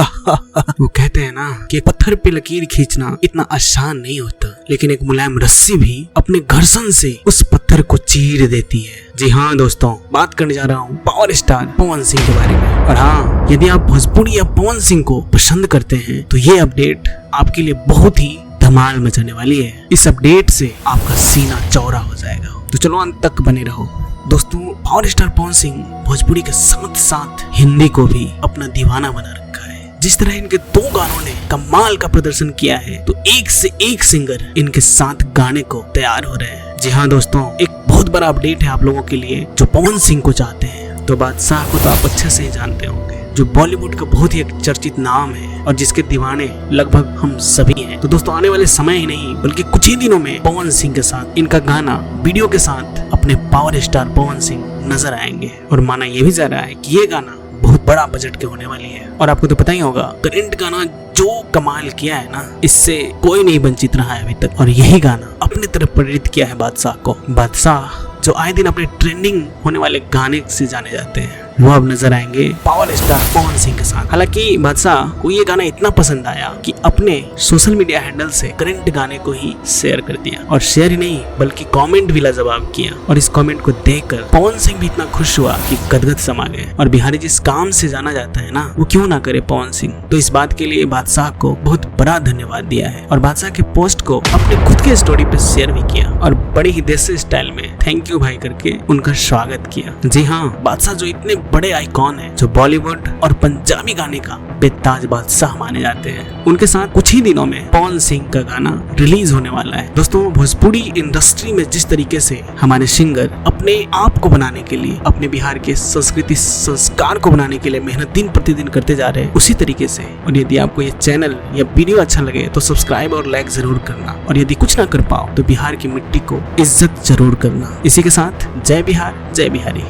वो कहते हैं ना कि एक पत्थर पे लकीर खींचना इतना आसान नहीं होता, लेकिन एक मुलायम रस्सी भी अपने घर्षण से उस पत्थर को चीर देती है। जी हाँ दोस्तों, बात करने जा रहा हूँ पावर स्टार पवन सिंह के बारे में। और हाँ, यदि आप भोजपुरी या पवन सिंह को पसंद करते हैं तो ये अपडेट आपके लिए बहुत ही धमाल मचाने वाली है। इस अपडेट से आपका सीना चौड़ा हो जाएगा, तो चलो अंत तक बने रहो। दोस्तों, पावर स्टार पवन सिंह भोजपुरी के साथ साथ हिंदी को भी अपना दीवाना बना रखा है। जिस तरह इनके 2 गानों ने कमाल का प्रदर्शन किया है, तो एक से एक सिंगर इनके साथ गाने को तैयार हो रहे हैं। जी हाँ दोस्तों, एक बहुत बड़ा अपडेट है आप लोगों के लिए जो पवन सिंह को चाहते हैं। तो बादशाह को तो आप अच्छे से ही जानते होंगे, जो बॉलीवुड का बहुत ही एक चर्चित नाम है और जिसके दीवाने लगभग हम सभी हैं। तो दोस्तों, आने वाले समय ही नहीं बल्कि कुछ ही दिनों में पवन सिंह के साथ इनका गाना वीडियो के साथ अपने पावर स्टार पवन सिंह नजर आएंगे। और माना यह भी जा रहा है कि ये गाना बहुत बड़ा बजट के होने वाली है। और आपको तो पता ही होगा, करंट गाना जो कमाल किया है ना, इससे कोई नहीं वंचित रहा है अभी तक। और यही गाना अपनी तरफ प्रेरित किया है बादशाह को। बादशाह जो आए दिन अपने ट्रेंडिंग होने वाले गाने से जाने जाते हैं, वो अब नजर आएंगे पावर स्टार पवन सिंह के साथ। हालांकि बादशाह को ये गाना इतना पसंद आया कि अपने सोशल मीडिया हैंडल से करंट गाने को ही शेयर कर दिया। और शेयर ही नहीं बल्कि कमेंट भी लाजवाब किया। और इस कमेंट को देखकर पवन सिंह भी इतना खुश हुआ कि गदगद समा गए। और बिहारी जिस काम से जाना जाता है ना, वो क्यों ना करे पवन सिंह। तो इस बात के लिए बादशाह को बहुत बड़ा धन्यवाद दिया है। और बादशाह के पोस्ट को अपने खुद के स्टोरी पे शेयर भी किया और बड़े ही देसी स्टाइल में थैंक यू भाई करके उनका स्वागत किया। जी हाँ, बादशाह जो इतने बड़े आइकॉन है, जो बॉलीवुड और पंजाबी गाने का बेताज बादशाह माने जाते हैं, उनके साथ कुछ ही दिनों में पवन सिंह का गाना रिलीज होने वाला है। दोस्तों, भोजपुरी इंडस्ट्री में जिस तरीके से हमारे सिंगर अपने आप को बनाने के लिए, अपने बिहार के संस्कृति संस्कार को बनाने के लिए मेहनत दिन प्रतिदिन करते जा रहे हैं, उसी तरीके से। और यदि आपको ये चैनल या वीडियो अच्छा लगे तो सब्सक्राइब और लाइक जरूर करना। और यदि कुछ ना कर पाओ तो बिहार की मिट्टी को इज्जत जरूर करना। इसी के साथ जय बिहार, जय बिहारी।